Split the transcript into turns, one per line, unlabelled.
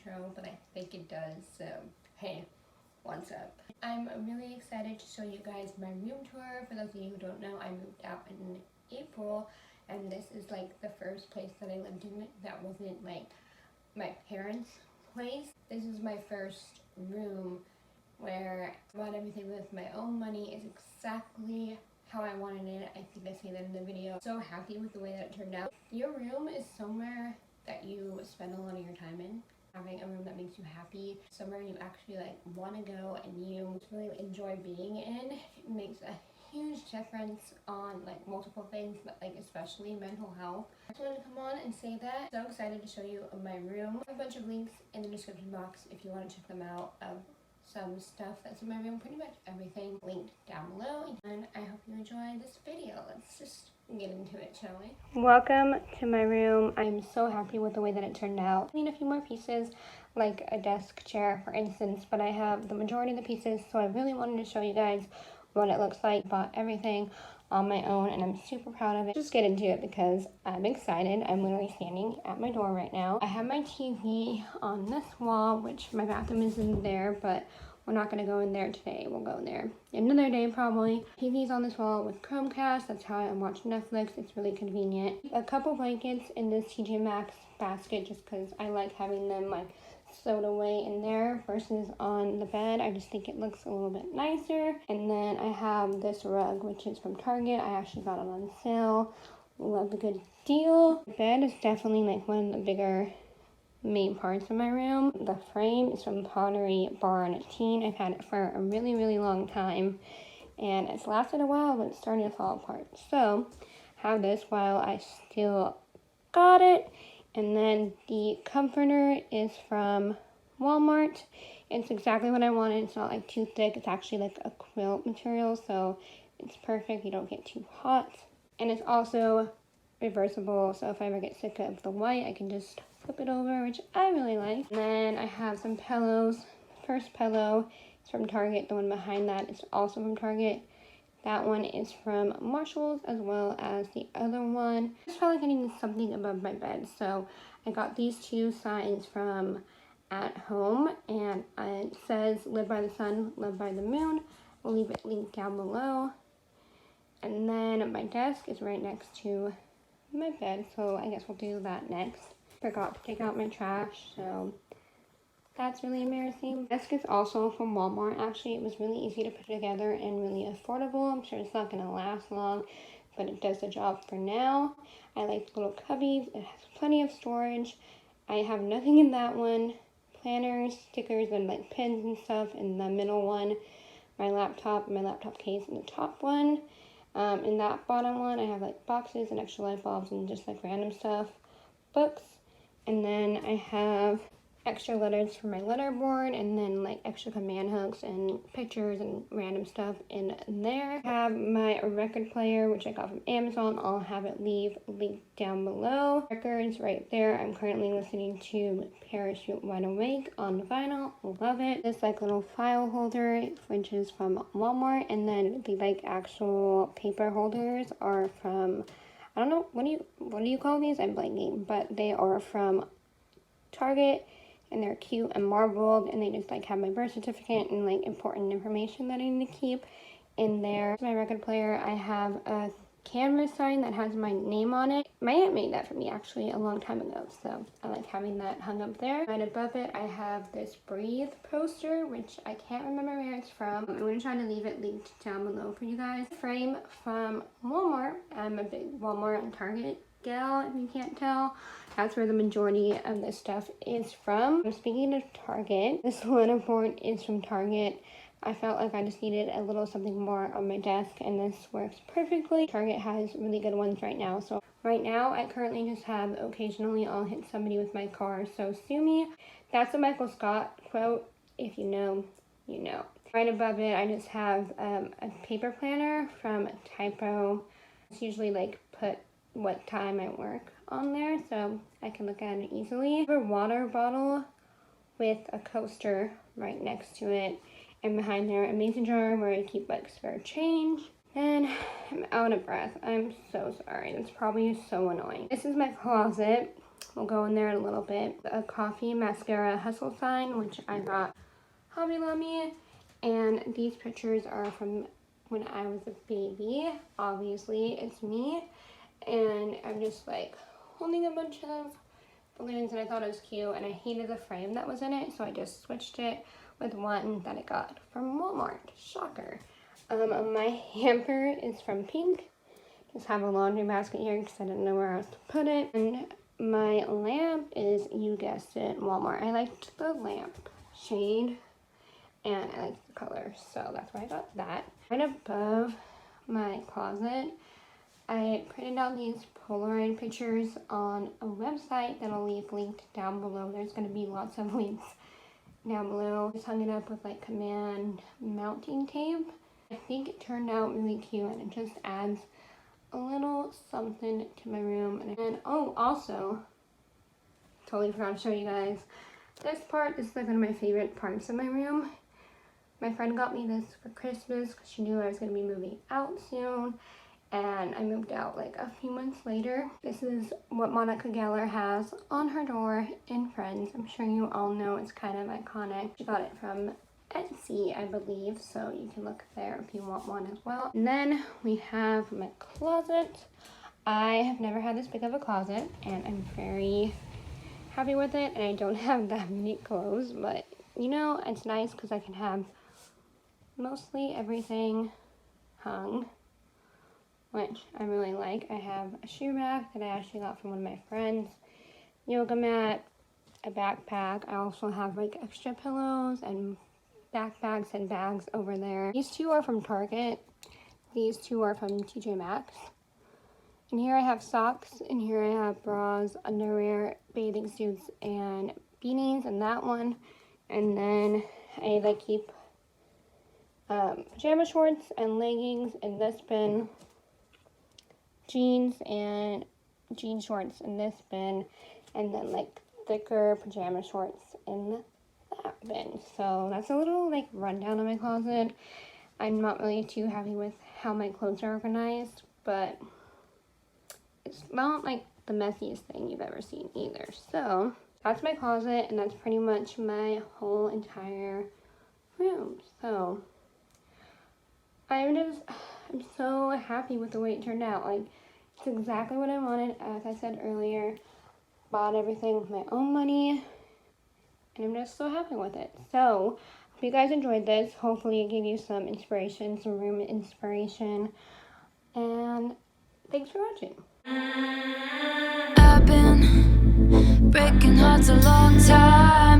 intro, but I think it does, so hey, what's up? I'm really excited to show you guys my room tour. For those of you who don't know, I moved out in April, and this is like the first place that I lived in that wasn't like my parents' place. This is my first room where I bought everything with my own money. It's exactly how I wanted it. I think I say that in the video. So happy with the way that it turned out. Your room is somewhere that you spend a lot of your time in. Having a room that makes you happy, somewhere you actually like want to go and you really enjoy being in, it makes a huge difference on like multiple things, but like especially mental health. I just wanted to come on and say that. So excited to show you my room. I have a bunch of links in the description box if you want to check them out of some stuff that's in my room, pretty much everything linked down below. And I hope you enjoy this video. Let's just get into it, shall we? Welcome to my room. I'm so happy with the way that it turned out. I need a few more pieces, like a desk chair for instance, but I have the majority of the pieces, so I really wanted to show you guys what it looks like. Bought everything on my own and I'm super proud of it. Just get into it because I'm excited. I'm literally standing at my door right now. I have my TV on this wall, which my bathroom is in there, but we're not going to go in there today. We'll go in there another day probably. TV's on this wall with Chromecast. That's how I watch Netflix. It's really convenient. A couple blankets in this TJ Maxx basket just because I like having them like stowed away in there versus on the bed. I just think it looks a little bit nicer. And then I have this rug, which is from Target. I actually got it on sale. Love a good deal. The bed is definitely like one of the bigger main parts of my room. The frame is from Pottery Barn Teen. I've had it for a really long time and it's lasted a while, but it's starting to fall apart. So have this while I still got it. And then the comforter is from Walmart. It's exactly what I wanted. It's not like too thick. It's actually like a quilt material, so it's perfect. You don't get too hot. And it's also reversible, so if I ever get sick of the white, I can just flip it over, which I really like. And then I have some pillows. The first pillow is from Target. The one behind that is also from Target. That one is from Marshalls, as well as the other one. I just felt like I needed something above my bed, so I got these two signs from At Home, and it says live by the sun, live by the moon. I'll leave it linked down below. And then my desk is right next to my bed, so I guess we'll do that next. Forgot to take out my trash, so that's really embarrassing. Desk is also from Walmart. Actually, it was really easy to put together and really affordable. I'm sure it's not going to last long, but it does the job for now. I like the little cubbies. It has plenty of storage. I have nothing in that one. Planners, stickers, and like pins and stuff in the middle one. My laptop case in the top one. In that bottom one, I have like boxes and extra light bulbs and just like random stuff. Books. And then I have extra letters for my letterboard, and then like extra command hooks and pictures and random stuff in there. I have my record player, which I got from Amazon. I'll have it linked down below. Records right there. I'm currently listening to Parachute Wide Awake on vinyl. Love it. This like little file holder, which is from Walmart, and then the like actual paper holders are from, I don't know, what do you call these? I'm blanking, but they are from Target. And they're cute and marbled, and they just like have my birth certificate and like important information that I need to keep in there. My record player, I have a canvas sign that has my name on it. My aunt made that for me actually a long time ago, so I like having that hung up there. Right above it, I have this Breathe poster, which I can't remember where it's from. I'm going to try to leave it linked down below for you guys. Frame from Walmart. I'm a big Walmart and Target gal, if you can't tell. That's where the majority of this stuff is from. Speaking of Target, this letterboard is from Target. I felt like I just needed a little something more on my desk, and this works perfectly. Target has really good ones right now. So right now, I currently just have occasionally I'll hit somebody with my car, so sue me. That's a Michael Scott quote. If you know, you know. Right above it, I just have a paper planner from Typo. It's usually like put what time I work on there, so I can look at it easily. I have a water bottle with a coaster right next to it, and behind there a mason jar where I keep like spare change. And I'm out of breath. I'm so sorry. That's probably so annoying. This is my closet. will go in there in a little bit. A coffee mascara hustle sign, which I got Hobby Lobby. And these pictures are from when I was a baby. Obviously, it's me. And I'm just like holding a bunch of balloons, and I thought it was cute, and I hated the frame that was in it, so I just switched it with one that I got from Walmart. Shocker. My hamper is from Pink. Just have a laundry basket here because I didn't know where else to put it. And my lamp is, you guessed it, Walmart. I liked the lamp shade and I liked the color, so that's why I got that. Right above my closet, I printed out these Polaroid pictures on a website that I'll leave linked down below. There's going to be lots of links down below. Just hung it up with like command mounting tape. I think it turned out really cute, and it just adds a little something to my room. And oh, also, totally forgot to show you guys, this part is like one of my favorite parts of my room. My friend got me this for Christmas because she knew I was going to be moving out soon. And I moved out like a few months later. This is what Monica Geller has on her door in Friends. I'm sure you all know it's kind of iconic. She got it from Etsy, I believe, so you can look there if you want one as well. And then we have my closet. I have never had this big of a closet, and I'm very happy with it. And I don't have that many clothes, but you know, it's nice because I can have mostly everything hung, which I really like. I have a shoe rack that I actually got from one of my friends, yoga mat, a backpack. I also have like extra pillows and backpacks and bags over there. These two are from Target. These two are from TJ Maxx. And here I have socks, and here I have bras, underwear, bathing suits, and beanies in that one. And then I like keep pajama shorts and leggings in this bin, jeans and jean shorts in this bin, and then like thicker pajama shorts in that bin. So that's a little like rundown of my closet. I'm not really too happy with how my clothes are organized, but it's not like the messiest thing you've ever seen either. So that's my closet, and that's pretty much my whole entire room. So I'm so happy with the way it turned out. Like, it's exactly what I wanted. As I said earlier, bought everything with my own money, and I'm just so happy with it. So hope you guys enjoyed this. Hopefully it gave you some inspiration, some room inspiration, and thanks for watching.
I've been breaking hearts a long time.